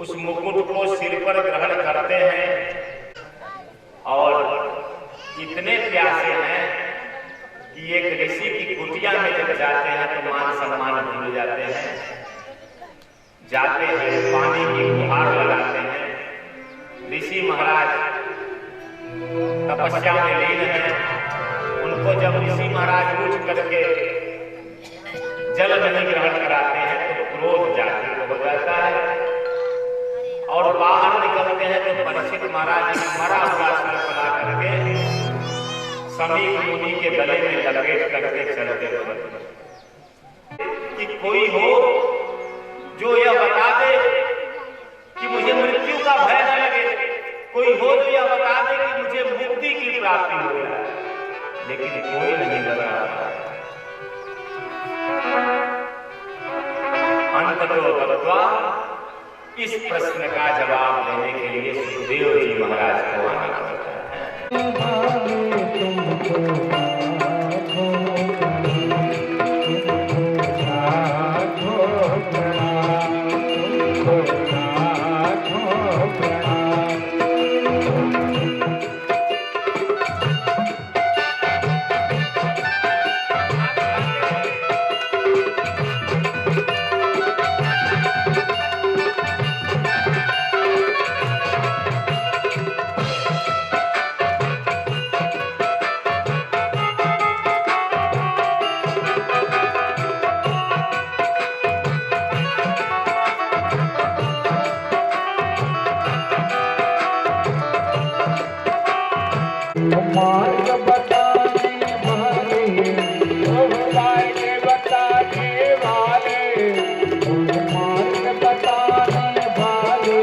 उस मुकुट को सिर पर ग्रहण करते हैं और इतने प्यासे हैं कि एक ऋषि की कुटिया में जब जाते हैं तो मान सम्मान भूल जाते हैं, जाते हैं पानी की गुहार लगाते हैं। ऋषि महाराज तपस्या में लीन हैं, उनको जब ऋषि महाराज उठ करके जल नहीं ग्रहण कराते हैं तो क्रोध जागृत हो जाता है और बाहर निकलते हैं तो परीक्षित महाराज ने मरा हुआ सर्प ला करके समीप मुनि के गले में लपेट करके चलते हुए कि कोई हो जो यह बता दे कि मुझे मृत्यु का भय न लगे, कोई हो जो यह बता दे कि मुझे मुक्ति की प्राप्ति हो जाए, लेकिन कोई नहीं बता रहा। अंततोगत्वा इस प्रश्न का जवाब देने के लिए सुखदेव जी महाराज को आना पड़ता है। मार्ग बताने वाले, मार्ग बताने वाले, मार्ग बताने वाले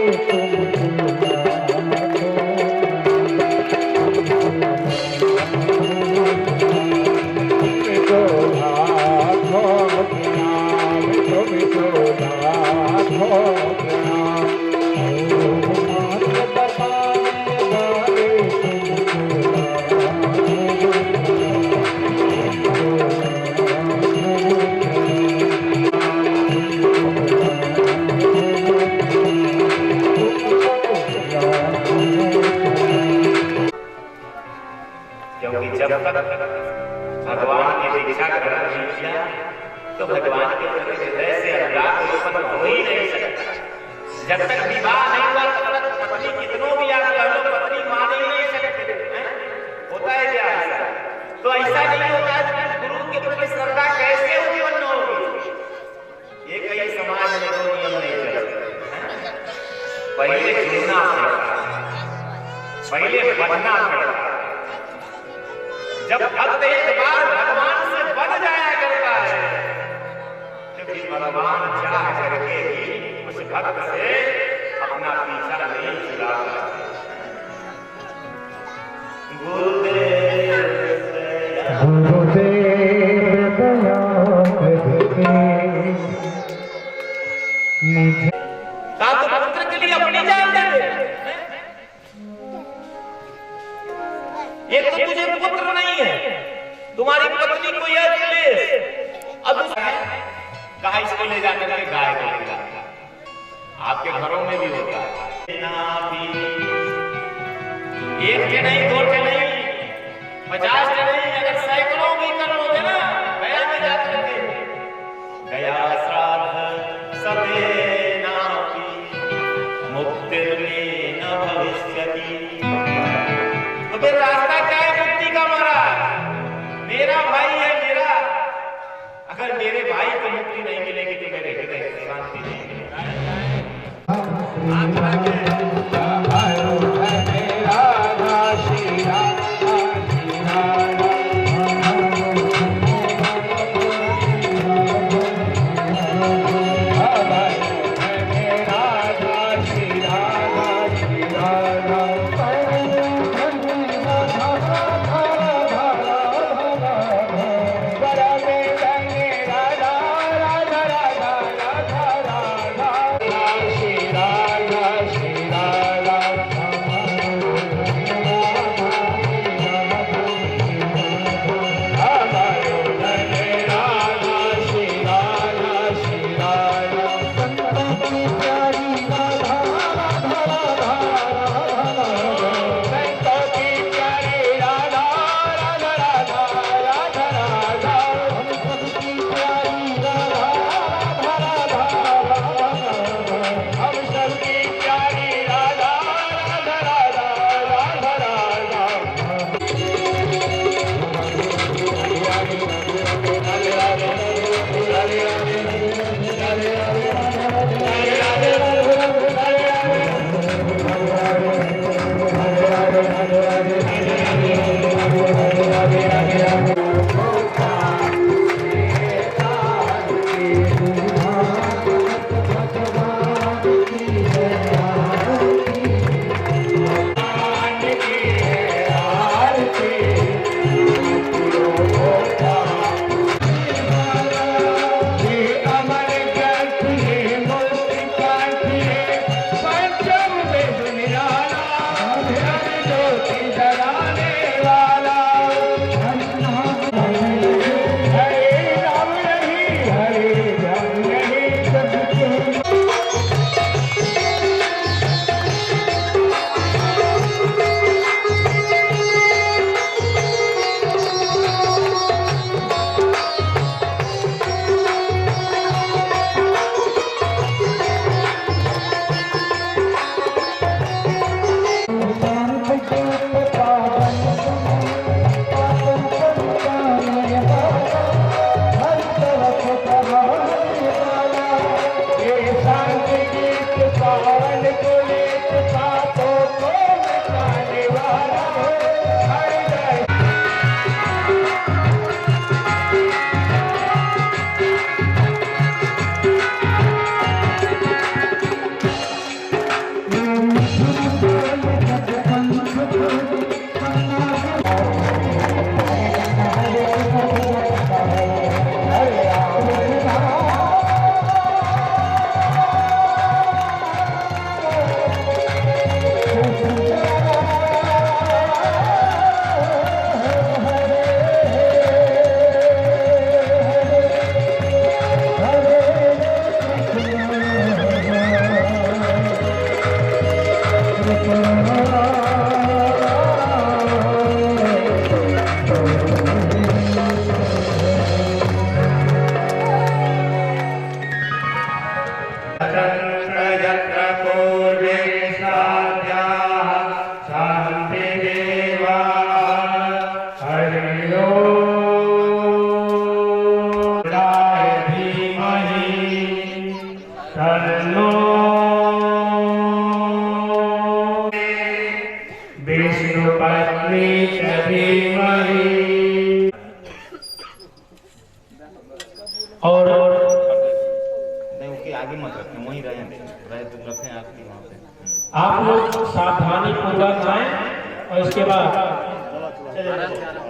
जब तक भगवान की दीक्षा ग्रहण नहीं किया तो भगवान के प्रति हृदय से अनुराग उत्पन्न हो ही नहीं सकता। जब तक विवाह नहीं हुआ तब तक पत्नी कितनों भी आप कह लो पत्नी मान ही नहीं सकते। होता है क्या ऐसा? तो ऐसा नहीं होता है कि गुरु के प्रति श्रद्धा कैसे उत्पन्न होगी? ये कई समाज में दो नियम नहीं चलते। पहले जुड़ना पड़ता, पहले बनना पड़ता। जब भक्त एक बार भगवान से बन जाया करता है तो फिर भगवान चाह करके भी उस भक्त से अपना पीछा नहीं छुड़ाता। पुत्र के लिए अपनी जान दे दे। ये तो तुझे पुत्र नहीं है, तुम्हारी पत्नी को यह क्लेश। अब कहा इसको ले जाकर के गाय को ले जाता। आपके घरों में भी होता है। एक के नहीं, दो के नहीं, 50 के नहीं, अगर सैकड़ों भी कर लोगे ना, गया में जाकर के गया श्राद्ध सबे नापी मुक्तिर्मे न भविष्यति। तो फिर रास्ता क्या है मुक्ति का? मेरा भाई है मेरा, अगर मेरे भाई को मुक्ति नहीं मिलेगी तो मेरे हृदय को शांति नहीं मिलेगी। और नहीं उसके आगे मत रखें, वहीं रहे रखें आखिरी वहाँ पे। आप लोग सावधानी पूर्वक जाएं और इसके बाद चले जाएं।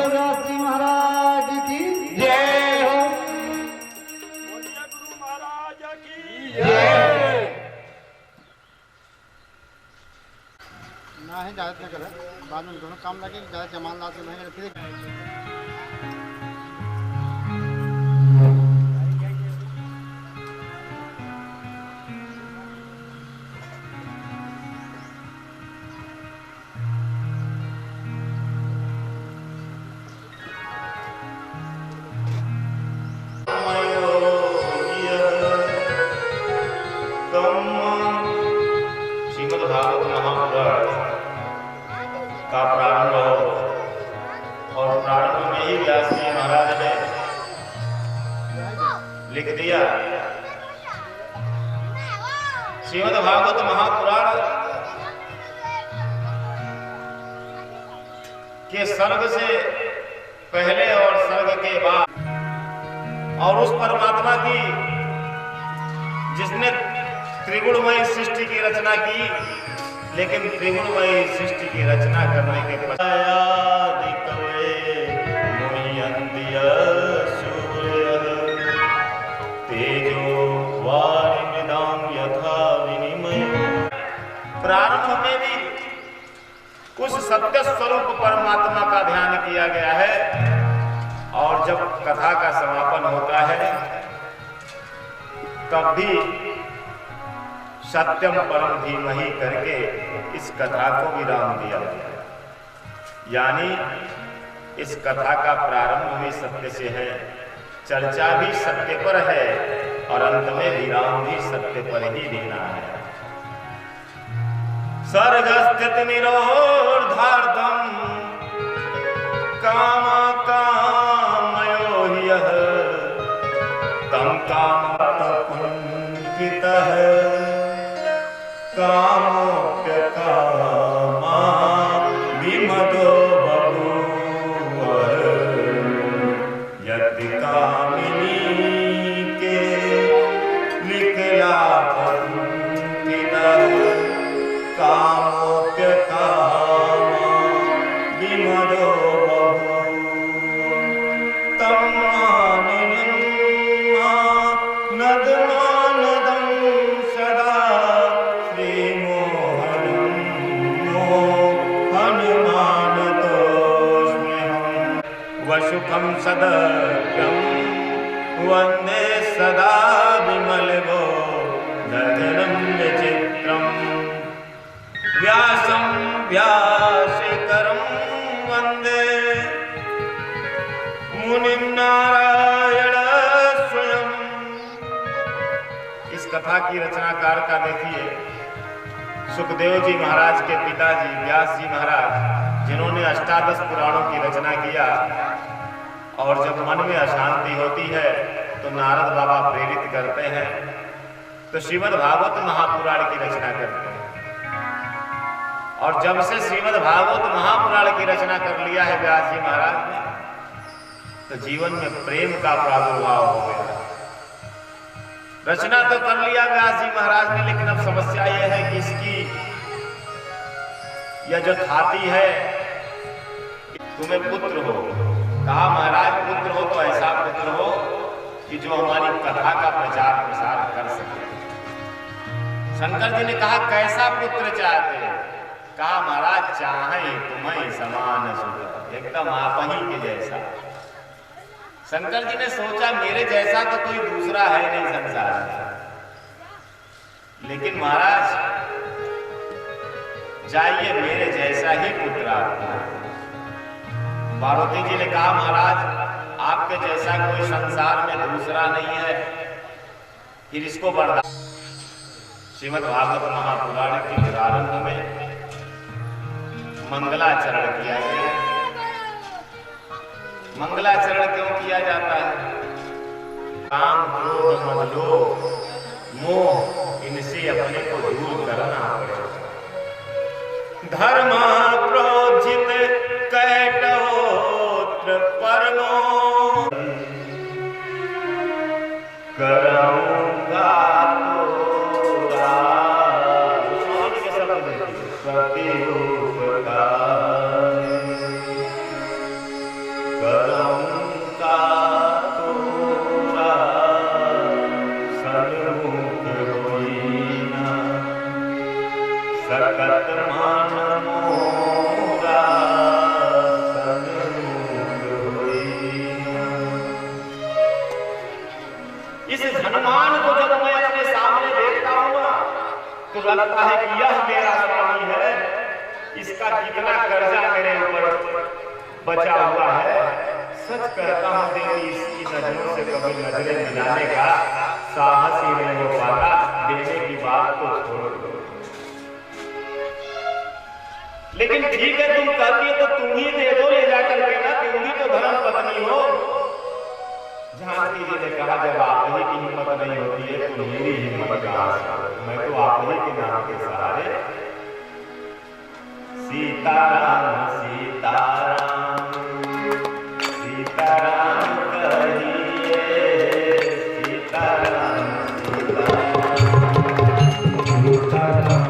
व्यास जी महाराज की जय हो। बोलिए गुरु महाराज की जय। ना है ज़्यादा न करें, बाद में दोनों काम लगे, ज़्यादा जमान लाते नहीं करे फिर श्रीमद्भागवत महापुराण का प्रारंभ हो और प्रारंभ में ही व्यास जी महाराज ने लिख दिया श्रीमद्भागवत महापुराण के सर्ग से पहले और सर्ग के बाद और उस परमात्मा की जिसने त्रिगुणमयी सृष्टि की रचना की, लेकिन त्रिगुणमयी सृष्टि की रचना करने के प्रारंभ में भी उस सत्य स्वरूप परमात्मा का ध्यान किया गया है और जब कथा का समापन होता है तब भी सत्यम परम धीमहि करके इस कथा को विराम दिया गया। यानी इस कथा का प्रारंभ भी सत्य से है, चर्चा भी सत्य पर है और अंत में विराम भी सत्य पर ही देना है। सर्गस्थित निरोधार्थम काम कामयो ह्यः तम काम कुंठितः कामोप्य कामा विमदो बभूव यदि कामिनी के निकला पंथितः कामोप्य कामा विमदो बभूव तम नदमानदं सदा श्रीमो सुखम सदक्यम वंदे सदा विमलगो दधनम विचित्रम व्यासं व्यासिकरं वंदे मुनिं नारायण स्वयं। इस कथा की रचनाकार का देखिए सुखदेव जी महाराज के पिताजी व्यास जी महाराज, जिन्होंने अष्टादश पुराणों की रचना किया। और जब मन में अशांति होती है तो नारद बाबा प्रेरित करते हैं तो श्रीमद् भागवत महापुराण की रचना करते हैं। और जब से श्रीमद् भागवत महापुराण की रचना कर लिया है व्यास जी महाराज ने, तो जीवन में प्रेम का प्रादुर्भाव हो गया। रचना तो कर लिया व्यास जी महाराज ने, लेकिन अब समस्या यह है कि इसकी यह जो थाती है, तुम्हें पुत्र हो, कहा महाराज पुत्र हो तो ऐसा पुत्र हो कि जो हमारी कथा का प्रचार प्रसार कर सके। शंकर जी ने कहा कैसा पुत्र चाहते हैं? कहा महाराज चाहे तुम्हें समान सुख, एकदम आप ही के जैसा। शंकर जी ने सोचा मेरे जैसा तो कोई दूसरा है नहीं संसार में, लेकिन महाराज जाइए मेरे जैसा ही पुत्र आपको। पार्वती जी ने कहा महाराज आपके जैसा कोई संसार में दूसरा नहीं है, फिर इसको बर्दाश्त। श्रीमद् भागवत महापुराण के प्रारंभ में मंगलाचरण किया गया। मंगलाचरण क्यों किया जाता है? काम क्रोध मद लोभ मोह, इनसे अपने को दूर करना पड़ेगा। धर्म प्रोजित कैटहोत्र परमो करूंगा तोरा सकत मान मोरा सन्मुख होइना। इस हनुमान को जब मैं अपने सामने देखता हूँ ना, तो लगता है कि यह मेरा स्वामी है, इसका कितना कर्जा मेरे ऊपर बचा हुआ है। सच कहता हूँ देवी, इसकी नजरों से कभी नजरें मिलाने का साहस ही नहीं हो पाता। देने की बात तो छोड़ दो, लेकिन ठीक है तुम कहती हो तो तुम ही दे दो ले जाकर के ना, तुम ही तो धर्म पत्नी हो। जानकी जी ने कहा जब आप ही की हिम्मत नहीं होती है तो मेरी हिम्मत कहां से? मैं तो आप ही के नाम के सहारे। सीताराम सीताराम सीताराम कहिए, सीताराम सीताराम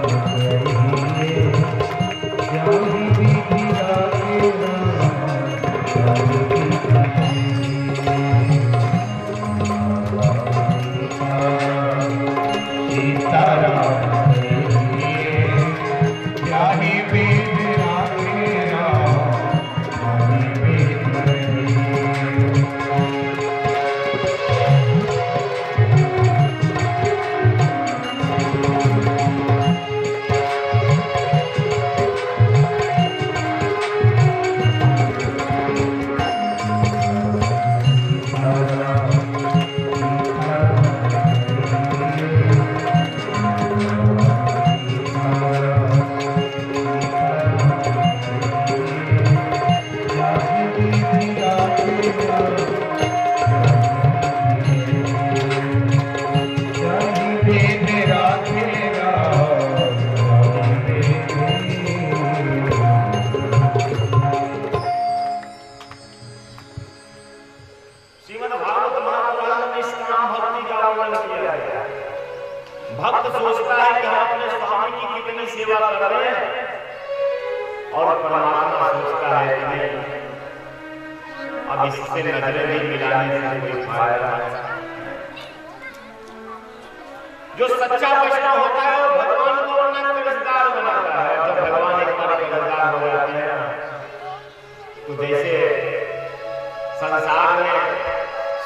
भक्त सोचता है कि हम अपने स्वामी की कितनी सेवा कर रहे हैं, और परमात्मा सोचता है कि नहीं, अब इससे नजरें नहीं मिलाने से कोई फायदा नहीं। जो सच्चा वैष्णव होता है वो भगवान को अपना कर्जदार बनाता है। जब भगवान एक बार कर्जदार हो जाते हैं तो जैसे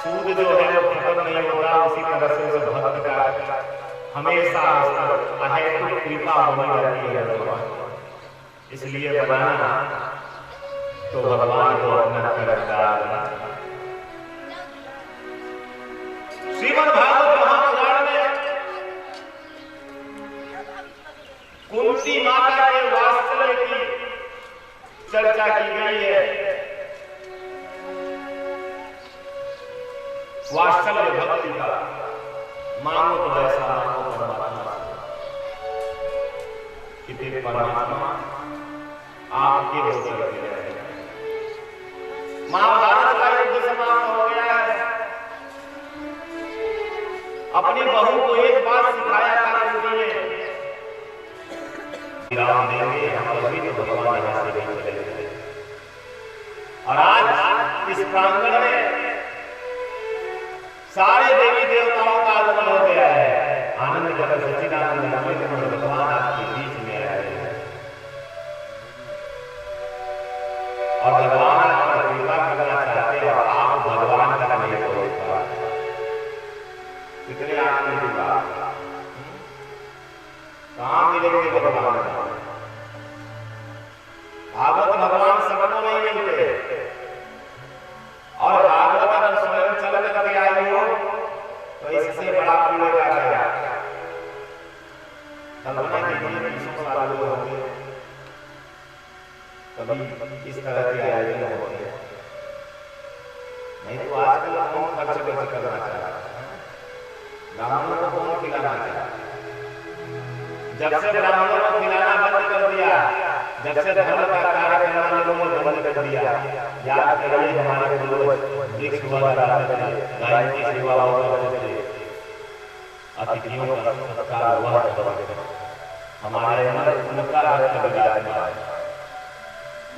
सूद जो है वो खत्म नहीं होता, उसी तरह से उस भक्त का हमेशा अहेतुक कृपा बनी रहती है भगवान। इसलिए बनाना तो भगवान को अपना करदार। श्रीमद् भागवत महापुराण में कुंती माता के वात्सल्य की चर्चा की गई है। वात्सल्य भक्ति का मांगो तो ऐसा मांगो परमात्मा कि तेरे परमात्मा आपके होकर के रहे। महाभारत का युद्ध समाप्त हो गया है। अपनी बहू को एक बात सिखाया था कुंती ने, राम देंगे हम अभी तो भगवान यहाँ से नहीं चलेंगे। और आज इस प्रांगण में सारे देवी देवताओं का आगमन हो गया है। आनंद कर सच्चिदानंद भगवान आपके बीच में आए हैं और भगवान आपका कृपा करना चाहते हैं और आप भगवान का नहीं पहुंच पाते। कितने आनंद की बात, कहां मिलेंगे भगवान? भागवत भगवान सबको नहीं मिलते। और भागवत अगर स्वयं चल करके आई हो तो इससे बड़ा पुण्य का क्या? कल्पना कीजिए 200 साल होंगे कभी इस तरह के आयोजन होते हैं। नहीं तो आजकल कौन खर्च करना चाहता है? ब्राह्मणों को कौन खिलाना चाहता है? जब से ब्राह्मणों को खिलाना बंद कर दिया, जब से धर्म का कार्य करना लोगों ने बंद कर दिया, याद करिए हमारे पूर्वज वृक्ष हुआ करते थे, गाय की सेवा हुआ करते थे, अतिथियों का सत्कार हुआ करता था। हमारे अंदर उनका रक्त विराजमान है।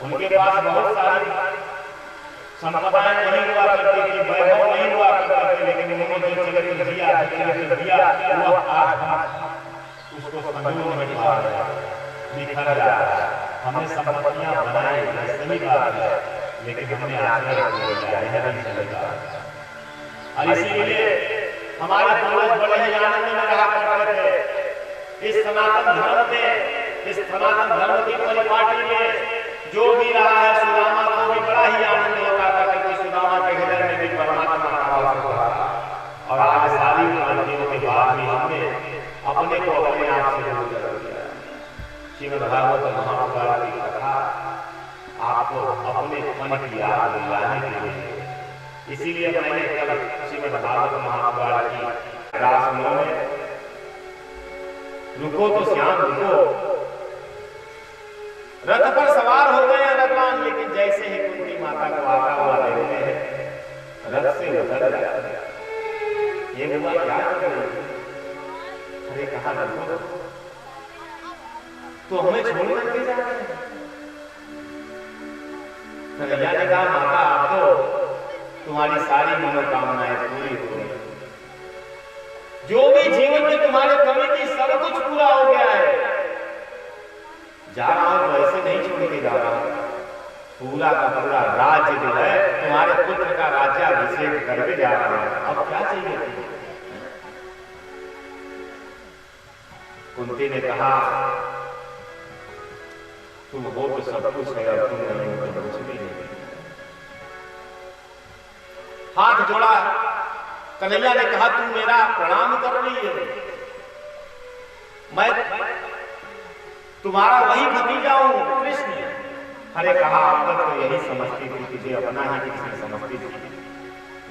उनके पास बहुत सारी संपदाएं नहीं हुआ करती थी, वैभव नहीं हुआ करते थे, लेकिन उन्होंने जो चरित्र दिया वो आज उसको संजोग में ला रहा है, बिखर रहा है। हमने संपत्तियां बनाई, सही बात है, लेकिन हमने आगे नहीं चलेगा। और इसीलिए हमारे पूर्वज बड़े ही आनंद में रहा करते थे। इस सनातन धर्म में, इस सनातन धर्म की परिपाटी में जो भी रहा है, सुदामा को भी बड़ा ही आनंद होता था क्योंकि सुदामा के हृदय में भी परमात्मा का वास होता था। और आज सारी क्रांतियों के बाद भी हमने अपने को अपने आप से दूर कर दिया। श्रीमद् भागवत महापुराण की कथा आपको अपने मन की याद दिलाने के लिए, इसीलिए मैंने कल श्रीमद् भागवत महापुराण की रासमों में रुको तो श्याम रुको, रथ पर सवार हो गए भगवान, लेकिन जैसे ही कुंती माता को आता हुआ देखते हैं रथ से उतर जाते हैं। ये हुआ क्या कर रही है? अरे कहा रुको, तो हमें छोड़ करके जा रहे हैं। कन्हैया ने कहा माता आप तो तुम्हारी सारी मनोकामनाएं पूरी हो गई, जो भी जीवन में तुम्हारे कमी थी सब कुछ पूरा हो गया है। जा रहा हूं तो ऐसे नहीं छोड़ के जा रहा हूं, पूरा का पूरा राज्य जो है तुम्हारे पुत्र का राज्याभिषेक करके जा रहा हूं। अब क्या चाहिए तुम्हें? कुंती ने कहा तुम हो तो सब कुछ है और तुम नहीं हो तो कुछ भी नहीं। हाथ जोड़ा, कन्हैया ने कहा तुम मेरा प्रणाम कर रही है, मैं तुम्हारा वही भतीजा हूं कृष्ण। अरे कहा अब तक तो यही समझती थी, तुझे अपना ही किसी समझती थी,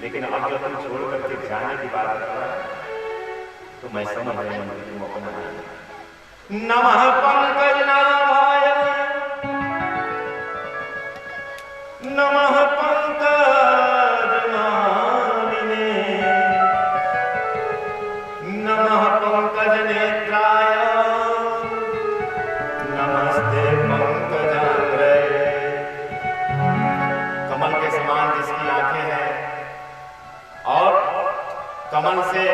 लेकिन अब जब तुम छोड़ करके जाने की बात कर रहा है तो मैं समझ रही हूं तुम अपना ही। नमः पंकज नाभाय, नमः पंकज नामिने, नमः पंकज नेत्राय, नमस्ते पंकजाग्रे। कमल के समान जिसकी आंखें हैं और कमल से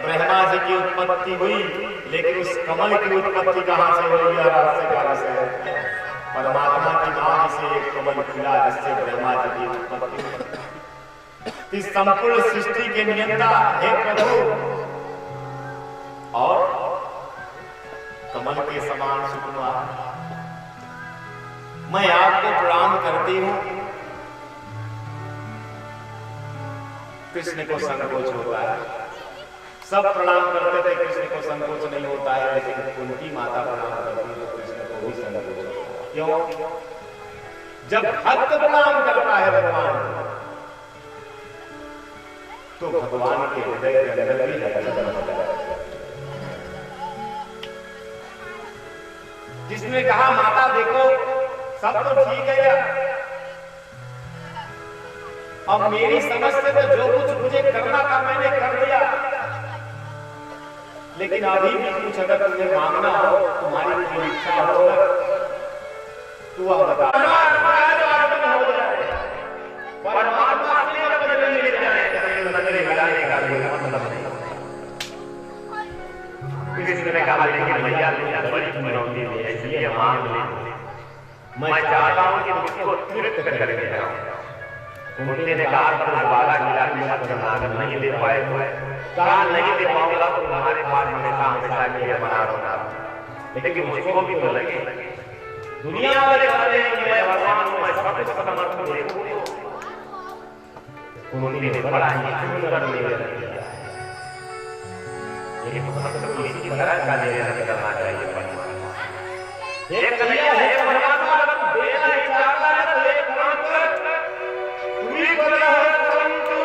ब्रह्मा जी की उत्पत्ति हुई, लेकिन उस कमल की उत्पत्ति कहां से हुई? रहस्यकाल से। परमात्मा की नाम से एक कमल खिला जिससे ब्रह्मा जी की उत्पत्ति हुई। इस संपूर्ण सृष्टि के नियंता हे प्रभु और कमल के समान सुकुमार, मैं आपको प्रणाम करती हूं। कृष्ण को संकोच होता है, सब प्रणाम करते थे, कृष्ण को संकोच नहीं होता है, लेकिन उनकी माता प्रणाम करती है तो कृष्ण को भी संकोच होता है। क्यों? जब भक्त प्रणाम करता है भगवान तो भगवान के हृदय के अंदर भी धड़कन होता है। जिसने कहा माता देखो सब तो ठीक है यार, अब मेरी समझ से तो जो कुछ मुझे करना था मैंने कर दिया, लेकिन अभी भी कुछ अगर तुझे मांगना हो, तुम्हारी कोई इच्छा हो तू अब बता। परमात्मा अपने बदले ले जाए, बदले मिलाने का कोई मतलब नहीं। किसी ने कहा लेकिन भैया बड़ी मनौती है, इसलिए मांग ले। मैं चाहता हूं कि मुझको तृप्त करके जाओ। उन्होंने कहा पर वाला मिला अगर नहीं दे पाए तो कहा नहीं दे पाऊंगा तो तुम्हारे पास हमेशा हमेशा के लिए बना रहूंगा, लेकिन मुझको भी तो लगे दुनिया वाले कहते हैं कि मैं भगवान हूं, मैं सब कुछ समर्थ हूं। उन्होंने बड़ा ही सुंदर निवेदन किया, ये भक्त को इसी तरह का निवेदन करना चाहिए। एक कन्या है परमात्मा देना ही चाहता है तो एक काम कर, पूरी करना है संतु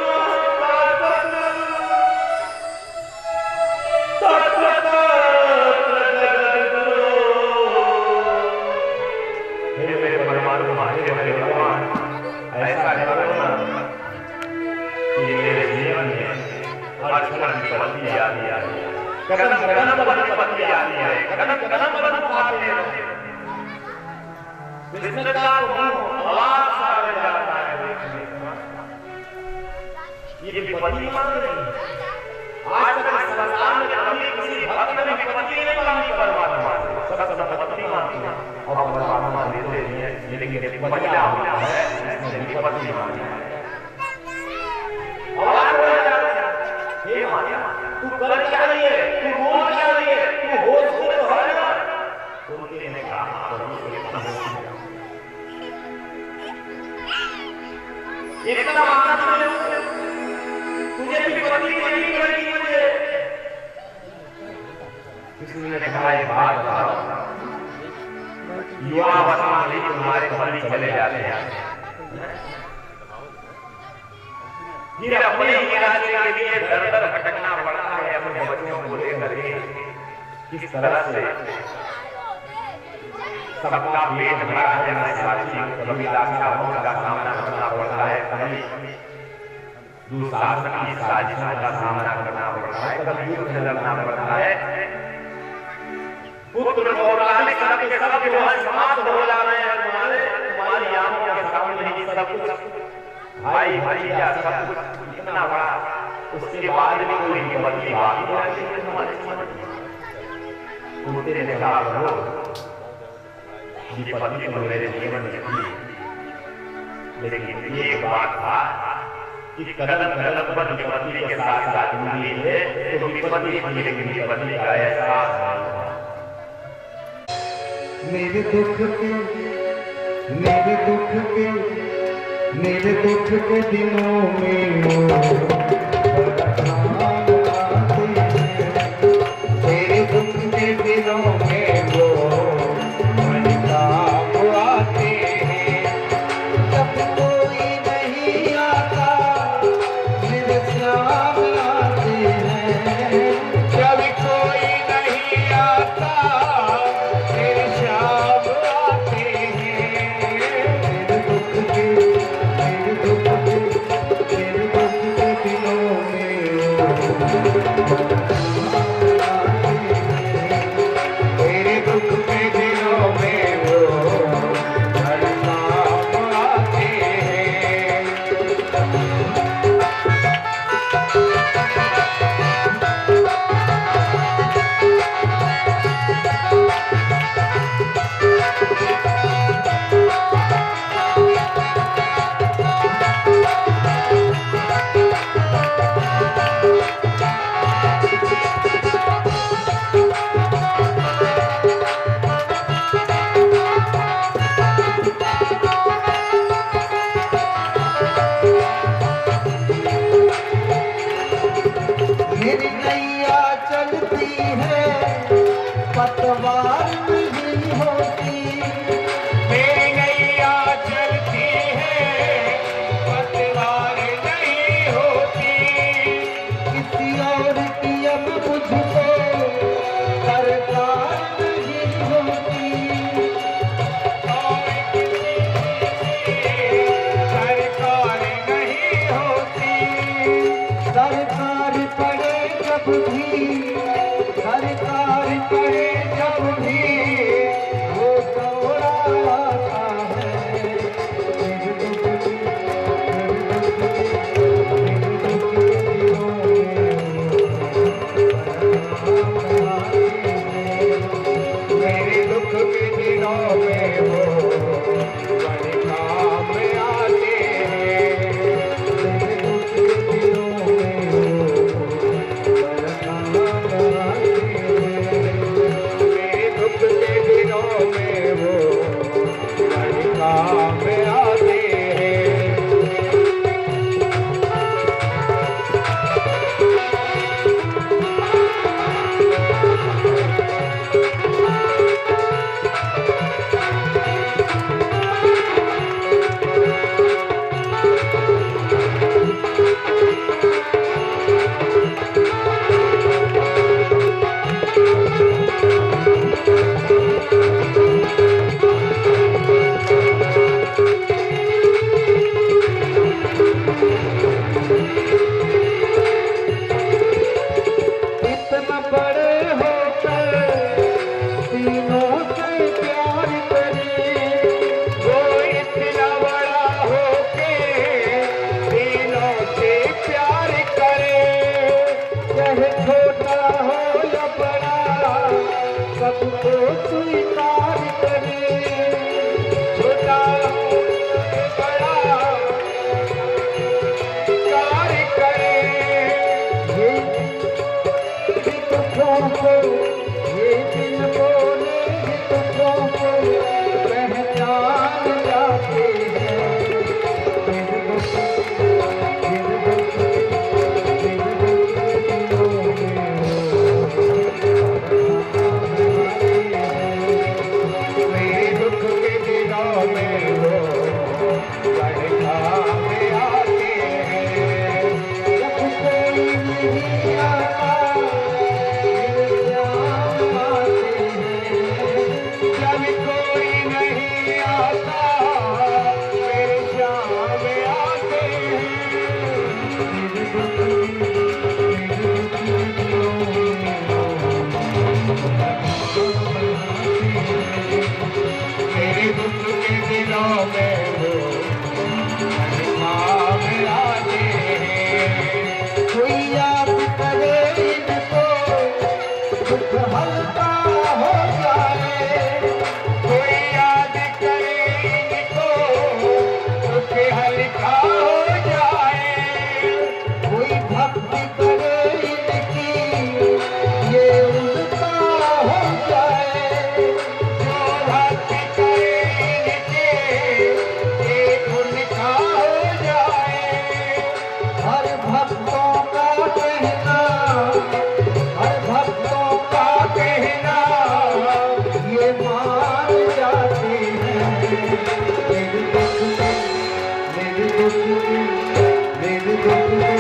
मेरे परमात्मा हे मेरे भगवान, ऐसा करना कि मेरे जीवन में हर क्षण विपत्ति आती है, कदम कदम पर विपत्ति आती है, कदम कदम पर आते हैं। कृष्ण का आवाज सा हो जाता है, ये विपत्ति मान नहीं। आज तक संसार में कभी किसी भक्त ने विपत्ति नहीं मांगी परमात्मा से, सब संपत्ति मांगी और परमात्मा देते हैं, लेकिन विपत्तियां होता है इसने विपत्ति मांगी। आवाज हो जाती है, हे माया तू कर क्या रही है, तू बोल क्या रही है, तू होश में तो है ना। उनके ने कहा इतना मांगना तुझे विपत्ति नहीं मिलेगी मुझे। किसी ने कहा ये बात बताओ, युवावस्था में तुम्हारे बलि चले जाते हैं, फिर अपने ही रास्ते के लिए दर दर भटकना पड़ता है, अपने बच्चों को लेकर किस तरह से सबका पेट भरा है, कभी लाचारों का सामना करना पड़ता है, कभी दुशासन की साजिशों का सामना करना पड़ता है, कभी युद्ध लड़ना पड़ता है। पुत्र पौराणिक सबके सब जो है समाप्त हो जा रहे हैं, तुम्हारी आंखों के सामने ही सब कुछ भाई भैया सब कुछ इतना बड़ा, उसके बाद भी कोई विपत्ति बाकी नहीं है तुम्हारे जीवन में। कुत्ते ने कहा प्रभु विपत्ति तो मेरे जीवन में थी, लेकिन एक बात था कि कदम कदम पर विपत्ति के साथ साथ मिली है तो विपत्ति थी, लेकिन विपत्ति का एहसास नहीं हुआ। मेरे दुख के दिनों में मेरे दुख के दिनों में वो काम आते हैं। जब कोई नहीं आता मेरे श्याम आते हैं, जब कोई नहीं आता मेरे श्याम आते हैं। मेरे दुख के दिनों तेरे दुख के दिनों में वो काम आते हैं। कोई याद करे इनको दुख हल्का हो जाए, कोई याद करे इनको दुख हल्का हो जाए, कोई भक्ति करे इनकी ये उनका हो जाए, जो भक्ति करे इनके ये उनका हो जाए। हर भक्तों का कहना, हर भक्तों का कहना ये मान जाते हैं। मेरे दुख में, मेरे दुख में, मेरे दुख में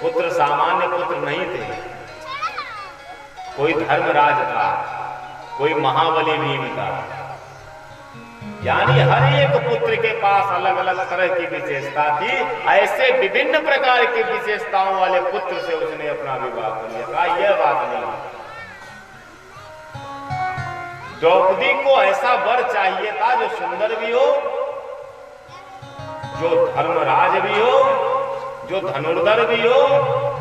पुत्र सामान्य पुत्र नहीं थे। कोई धर्मराज था, कोई महाबली भीम था। यानी हर एक पुत्र के पास अलग अलग तरह की विशेषता थी। ऐसे विभिन्न प्रकार की विशेषताओं वाले पुत्र से उसने अपना विवाह कर लिया। कहा यह बात नहीं, द्रौपदी को ऐसा वर चाहिए था जो सुंदर भी हो, जो धर्मराज भी हो, जो धनुर्धर भी हो।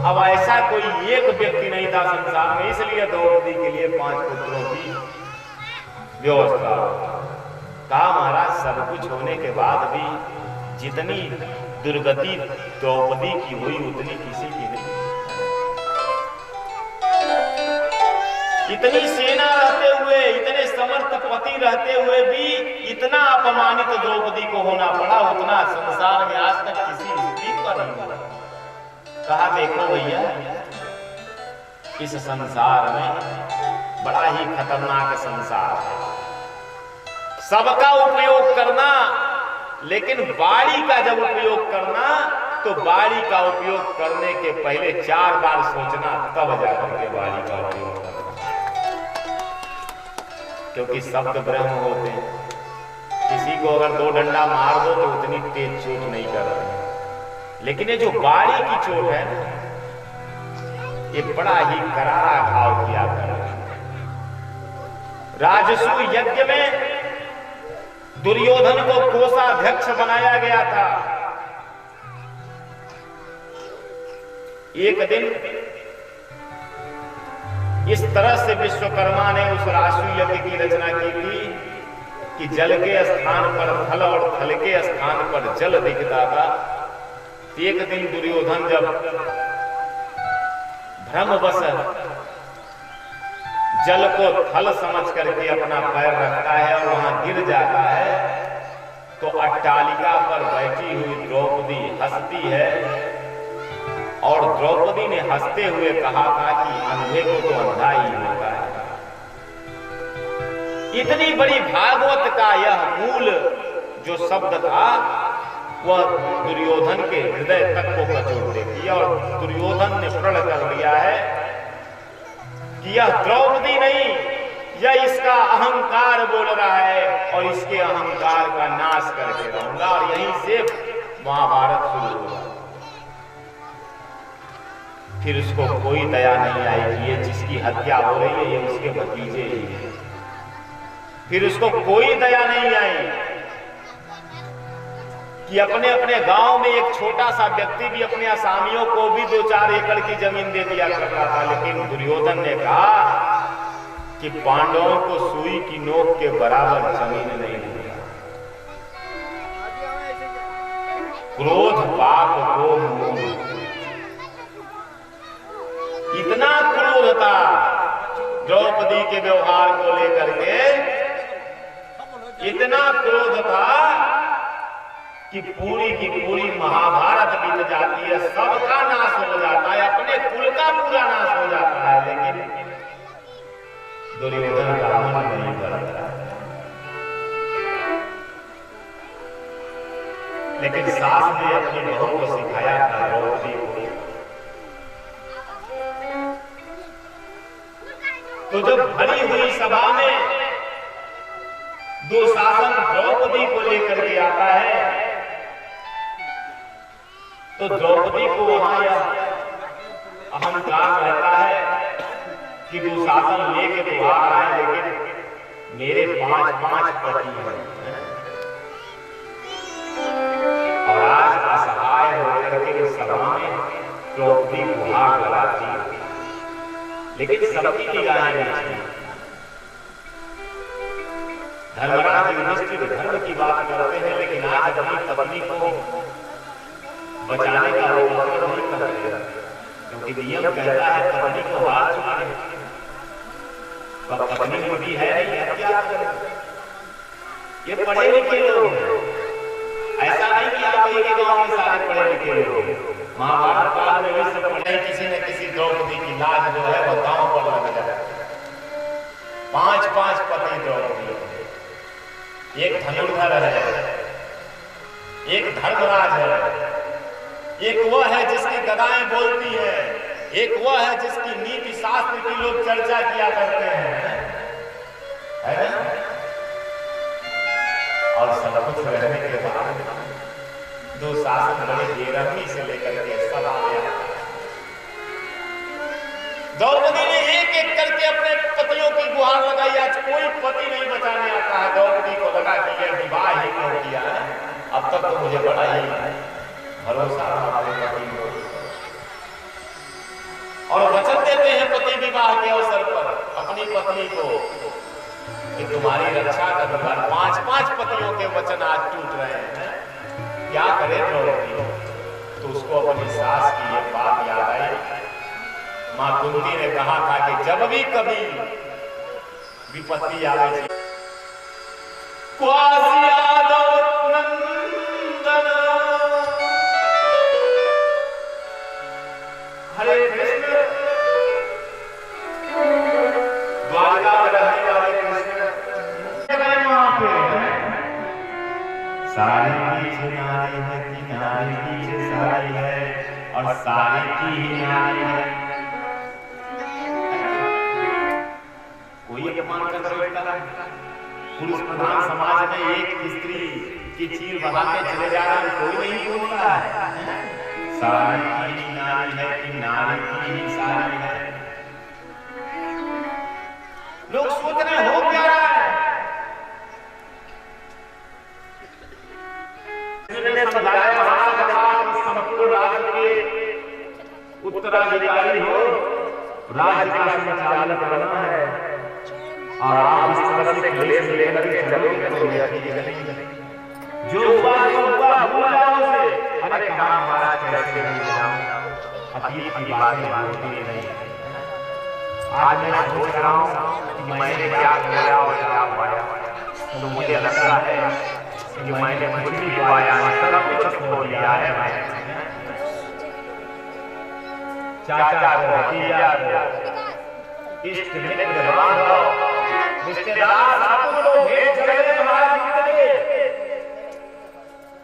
अब ऐसा कोई एक व्यक्ति नहीं था संसार में, इसलिए द्रौपदी के लिए 5 पुत्रों की व्यवस्था। कहा महाराज सब कुछ होने के बाद भी जितनी दुर्गति द्रौपदी की हुई उतनी किसी की नहीं। इतनी सेना रहते हुए, इतने समर्थ पति रहते हुए भी इतना अपमानित द्रौपदी को होना पड़ा, उतना संसार में आज तक किसी स्त्री को नहीं हुआ। कहा देखो भैया, इस संसार में बड़ा ही खतरनाक संसार है। सबका उपयोग करना, लेकिन बाड़ी का जब उपयोग करना तो बाड़ी का उपयोग करने के पहले 4 बार सोचना, तब जाकर के बाड़ी का उपयोग करना। क्योंकि शब्द ब्रह्म होते हैं, किसी को अगर 2 डंडा मार दो तो उतनी तेज चोट नहीं करते, लेकिन ये जो बाड़ी की चोट है ना, ये बड़ा ही करारा घाव किया कर। राजसू यज्ञ में दुर्योधन को कोषाध्यक्ष बनाया गया था। एक दिन इस तरह से विश्वकर्मा ने उस राजसू यज्ञ की रचना की थी कि जल के स्थान पर थल और थल के स्थान पर जल दिखता था। एक दिन दुर्योधन जब भ्रमवश जल को थल समझ करके अपना पैर रखता है और वहां गिर जाता है, तो अट्टालिका पर बैठी हुई द्रौपदी हंसती है। और द्रौपदी ने हंसते हुए कहा था कि अंधे को तो अंधा ही होता है। इतनी बड़ी भागवत का यह मूल जो शब्द था वह दुर्योधन के हृदय तक को कचोट देती है। और दुर्योधन ने प्रण कर लिया है कि यह द्रौपदी नहीं, यह इसका अहंकार बोल रहा है और इसके अहंकार का नाश करके रहूंगा। और यहीं से महाभारत शुरू हुआ। फिर उसको कोई दया नहीं आई कि ये जिसकी हत्या हो रही है ये उसके भतीजे ही हैं। फिर उसको कोई दया नहीं आई कि अपने अपने गांव में एक छोटा सा व्यक्ति भी अपने असामियों को भी 2-4 एकड़ की जमीन दे दिया करता था। लेकिन दुर्योधन ने कहा कि पांडवों को सुई की नोक के बराबर जमीन नहीं दूंगा। क्रोध पाप को मूल, इतना क्रोध था द्रौपदी के व्यवहार को लेकर के, इतना क्रोध था कि पूरी की पूरी महाभारत बीत जाती है, सबका नाश हो जाता है, अपने कुल का पूरा नाश हो जाता है। लेकिन दुर्योधन का मन नहीं करता। लेकिन सास ने अपनी बहू को सिखाया था द्रौपदी को, तो जब भरी हुई सभा में दुशासन द्रौपदी को लेकर के आता है तो द्रौपदी को वहां यह अहंकार रहता है कि दुशासन लेके तो आ रहा है लेकिन मेरे 5 पति हैं और आज असहाय होकर के सभा में द्रौपदी गुहार लगाती है। लेकिन सबकी निगाहें नहीं। धर्मराज युधिष्ठिर धर्म की बात करते हैं लेकिन आज अपनी पत्नी को बचाने का वो नहीं करते, क्योंकि नियम कहता है पत्नी को हार चुके हैं, पत्नी को भी है नहीं, क्या करें? ये पढ़े लिखे लोग हैं, ऐसा नहीं कि आप एक ही गांव में सारे पढ़े लिखे लोग। महाभारत काल में भी सब पढ़े, किसी न किसी द्रौपदी की लाज जो है वो गांव पर लग जाए। 5 पति द्रौपदी, एक धनुर्धर है, एक धर्मराज है, एक वह है जिसकी गदाएं बोलती है, एक वह है जिसकी नीति शास्त्र की लोग चर्चा किया करते हैं, है ना? और सब कुछ रहने के बाद दुशासन बड़े बेरहमी से लेकर के सब आ गया। द्रौपदी ने एक एक करके अपने पतियों की गुहार लगाई। आज कोई पति नहीं बचाने आता है। द्रौपदी को लगा कि ये विवाह ही क्यों किया है, अब तक तो मुझे बड़ा ही भरोसा अपने पति को, और वचन देते हैं पति विवाह के अवसर पर अपनी पत्नी को कि तुम्हारी रक्षा करूंगा। 5 पतियों के वचन आज टूट रहे हैं। क्या करे द्रौपदी? तो उसको अपनी सास की ये बात याद आई। मां कुंती ने कहा था कि जब भी कभी विपत्ति आवे, हरे कृष्ण, द्वारका में रहने वाले कृष्ण वहां पे सारी की नारी है, किनारे की सारी है और सारी की ही नारी है। कोई अपमान कर सकता है? पुरुष प्रधान समाज में एक स्त्री की चीर बढ़ाते चले जा रहे हैं, कोई नहीं बोलता है। सारी की नारी है कि नारी की ही सारी है। लोग सोच रहे हो क्या रहा है? संपूर्ण राज्य के उत्तराधिकारी हो, राज्य का संचालन करना है और आप इस तरह से क्लेश लेकर के चलोगे तो यह नहीं। जो हुआ भूल जाओ उसे। अरे कहाँ महाराज कैसे नहीं जाऊं, अतीत की बातें मानती नहीं। आज मैं सोच रहा हूँ कि मैंने क्या किया और क्या पाया, तो मुझे लगता है कि मैंने कुछ भी पाया, सब कुछ खो दिया है। मैं चाचा को, भतीजा को, इष्ट मित्र बांधव, रिश्तेदार सब लोग भेज रहे महाराज के।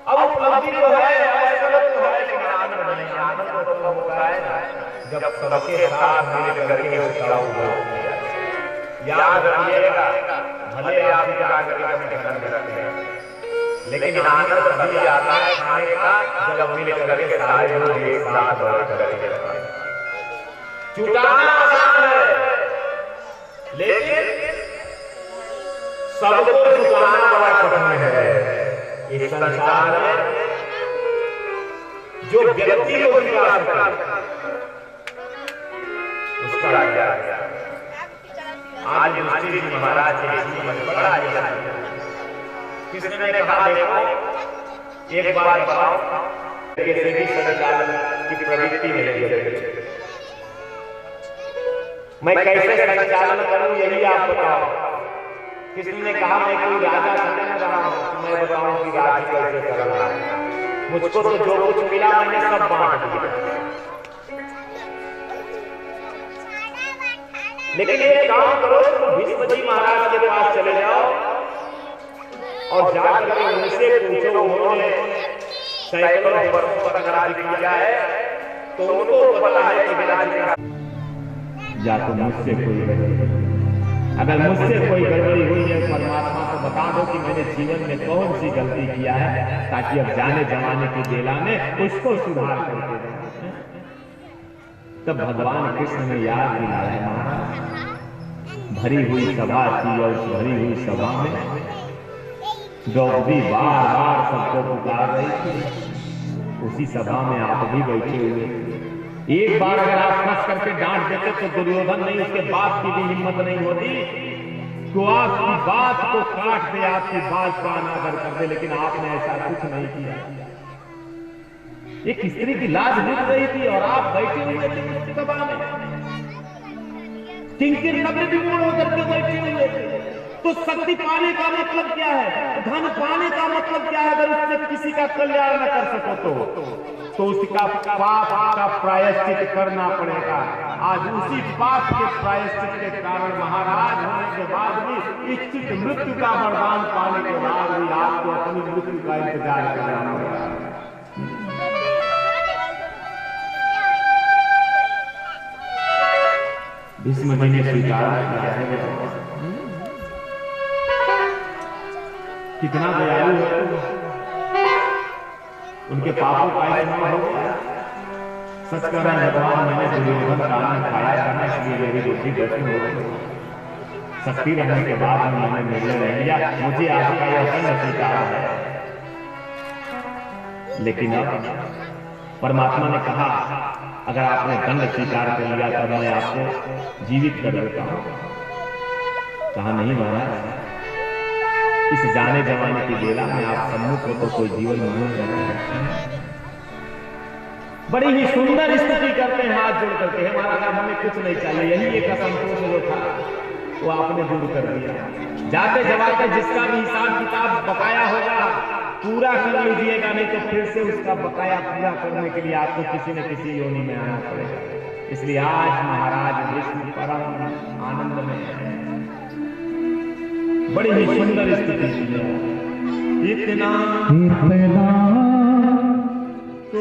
अब उपलब्धि तो है, ऐसा तो है, लेकिन आनंद नहीं। आनंद तो होता है ना जब सबके साथ मिल करके उसका याद रखिएगा। भले आप घर में रखते हैं, लेकिन आनंद तभी आता है खाने का जब मिल करके सारे लोग एक साथ बैठ करके। जुटाना आसान है, लेकिन सबको जुटाना बड़ा कठिन है। इस संसार में जो व्यक्ति को जुटा सकता है उसका क्या है? आज युधिष्ठिर जी महाराज के जीवन में बड़ा ऐसा है। किसने कहा देखो एक बार बताओ कैसे भी संचालन की प्रवृत्ति में लगी है, मैं कैसे संचालन करूं यही आप बताओ। किसी ने कहा मैं कोई राजा बनने रहा हूं, मैं बताऊं कि राज्य कैसे करना है। मुझको तो जो कुछ मिला मैंने सब बांट दिया, लेकिन एक काम करो, भीष्म जी महाराज के पास चले जाओ और जाकर के उनसे पूछो, उन्होंने सैकड़ों वर्षों तक राज्य किया है तो उनको पता है कि मेरा या तो मुझसे कोई गड़बड़ी, अगर मुझसे कोई गड़बड़ी हुई है परमात्मा को बता दो कि मैंने जीवन में कौन सी गलती किया है, ताकि अब जाने जमाने की बेला में उसको सुधार करके दें। तब भगवान कृष्ण ने याद दिलाया, महाराज भरी हुई सभा थी और उस भरी हुई सभा में द्रौपदी बार बार सबको पुकार रही थी। उसी सभा में आप भी बैठे हुए, एक बार अगर आप फंस करके डांट देते तो दुर्योधन नहीं, उसके बाप की भी हिम्मत नहीं होती तो आपकी बात को काट दे, आपकी बात का अनादर कर दे, लेकिन आपने ऐसा कुछ नहीं किया। एक स्त्री की लाज लुट रही थी और आप बैठे हुए थे उस सभा में, किंकिर नगर विमूढ़ होकर के बैठे हुए थे। तो शक्ति पाने का मतलब क्या है, धन पाने का मतलब क्या है? अगर उससे किसी का कल्याण न कर सको तो उसका पाप का प्रायश्चित करना पड़ेगा। आज उसी पाप के प्रायश्चित के कारण महाराज होने के बाद भी, इच्छित मृत्यु का वरदान पाने के बाद भी आपको अपनी मृत्यु का इंतजार करना पड़ेगा। भीष्म जी ने स्वीकार किया है, कितना दयालु है, उनके पापों का इतना हो गया। सच कह रहे हैं भगवान, मैंने दुर्योधन का अन्न खाया करना, इसलिए मेरी बुद्धि भ्रष्ट हो गई। शक्ति रहने के बाद मैंने निर्णय नहीं लिया, मुझे आपका यह दंड स्वीकार है। लेकिन अब परमात्मा ने कहा अगर आपने दंड स्वीकार कर लिया तो मैं आपको जीवित कर देता हूं। कहा नहीं महाराज, इस जाने जमाने की बेला में आप सम्मुख हो तो कोई जीवन नहीं करते। बड़ी ही सुंदर स्तुति करते हैं हाथ जोड़ करके, है महाराज हमें कुछ नहीं चाहिए, यही एक असंतोष जो था वो आपने दूर कर दिया। जाते जवाते जिसका भी हिसाब किताब बकाया होगा पूरा कर लीजिएगा, नहीं तो फिर से उसका बकाया पूरा करने के लिए आपको किसी न किसी योनि में आना पड़ेगा। इसलिए आज महाराज विष्णु परम आनंद में है, बड़ी ही सुंदर स्थिति है। इतना तो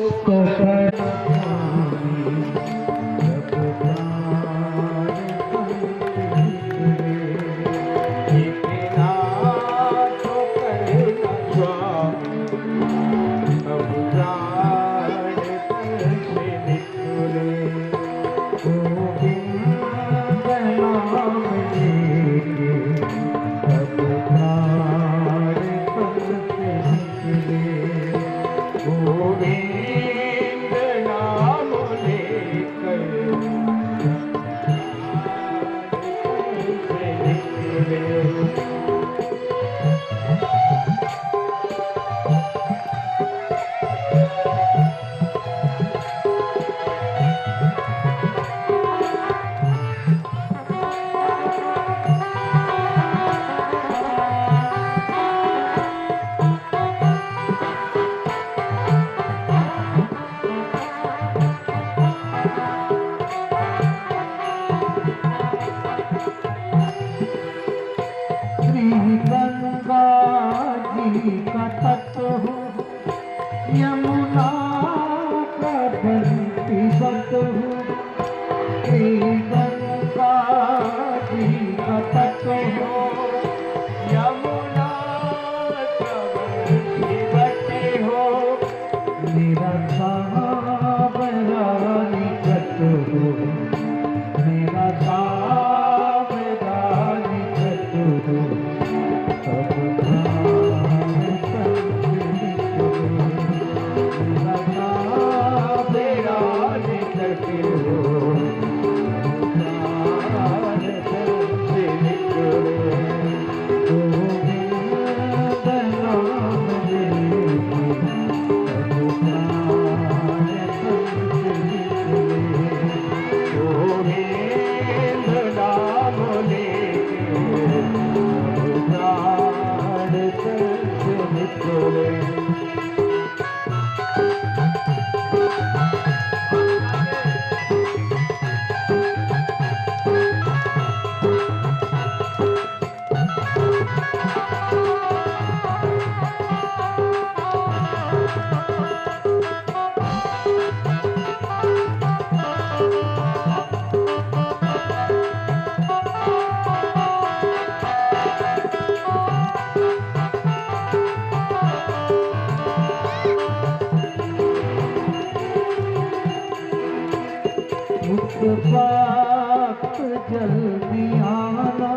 उत्पात जल्दी आना,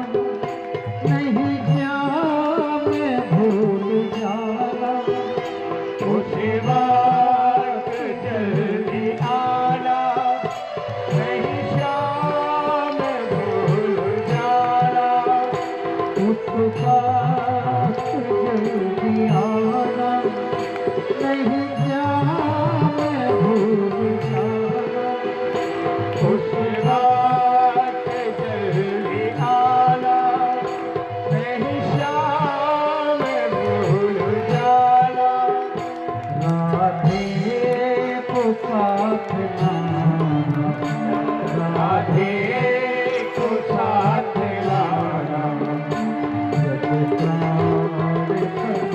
नहीं क्या मैं भूल जाना। उस वक्त जल्दी आना, नहीं शाम भूल जाना। उत्पात जल्दी आना, नहीं क्या मैं भूल जाना। उस वक्त जल्दी आना, नहीं शाम भूल जाना। राधे को साथ लाना, राधे को साथ लाना, जब प्राण संग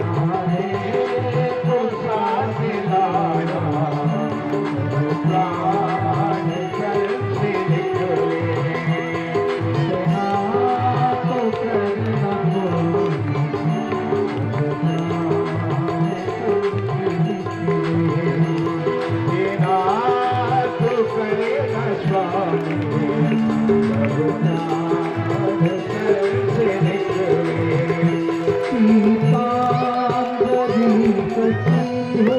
राधे को साथ लाना, प्राण जल से निकले। सेना तो करना बिना तो करे न स्वामी, प्राण जल से निकले। पीतांबरी कटी हो,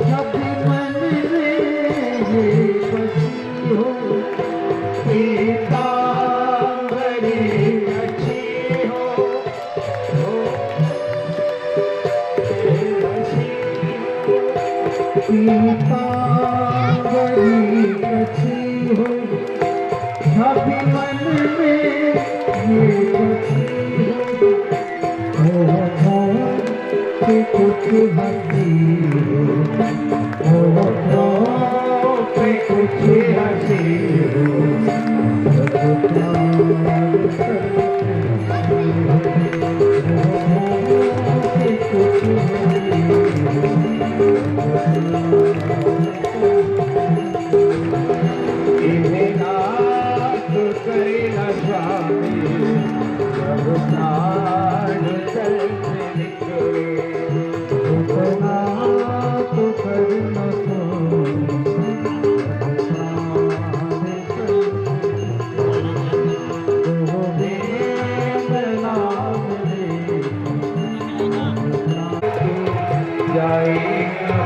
कभी मन में ये बची हो। पीतांबरी अच्छी हो, पीतांबरी कटी हो, कभी मन में ये बची हो। कि कुछ हंसी हो, पे कुछ हंसी हो, जब प्राण कि कुछ बिना तो करे न स्वामी, जब प्राण जल से निकले। उतना तो करना तो जाएगा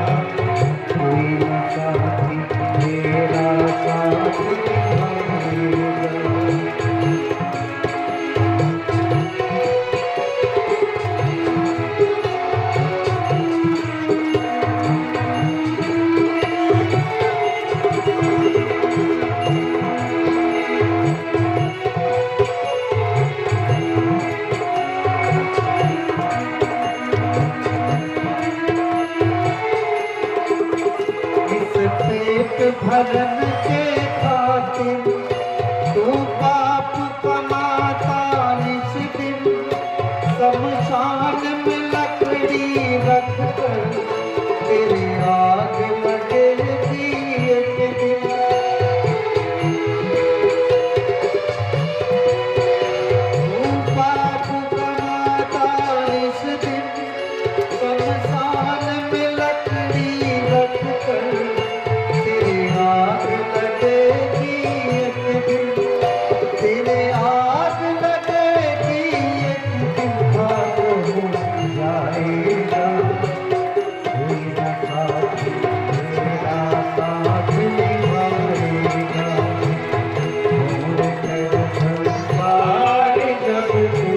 कोई न साथी, मेरा साथी आएगा। इस पेट भरन के खातिर तू पाप कमाता निस दिन। शमशान में लकड़ी रख कर तेरी आग लगेगी एक दिन। तू पाप कमाता निस दिन, शमशान में लकड़ी रख कर तेरी आग लगेगी एक दिन। तेरे आग लगेगी एक दिन, खाक हो जाएगा कोई न साथी, मेरा साथ निभाएगा। छोड़ कर संसार जब तू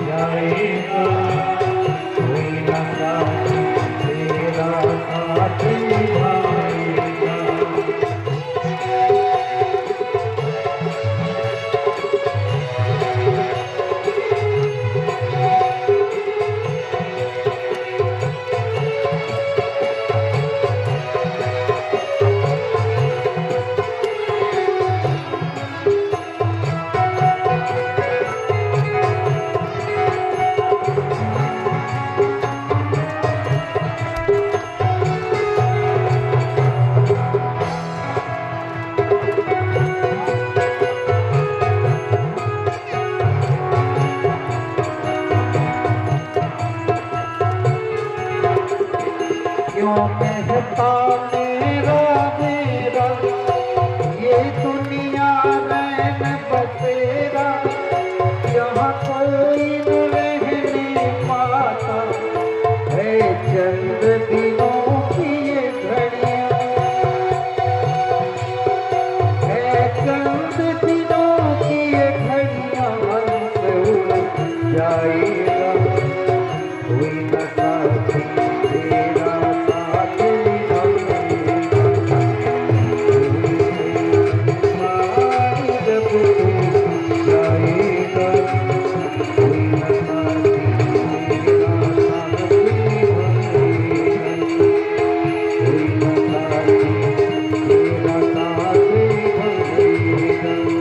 जाएगा, कोई न साथी तेरा साथ निभाएगा। क्यों कहता मेरा जाएगा मेरा ये दुनिया रैन बसेरा यहाँ कोई न रहने पाता है चंद दिनों की ये घड़ियाँ है चंद दिनों की ये घड़ियाँ अंत उड़ जाएगा कोई न साथी तेरा साथ निभाएगा मारी जब तू जाएगा कोई न साथी तेरा साथ निभाएगा कोई न साथी तेरा साथ निभाएगा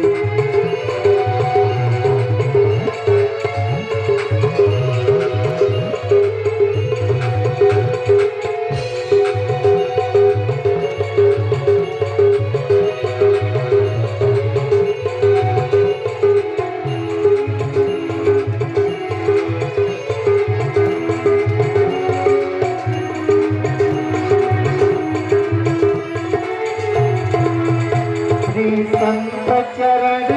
श्री संत चरण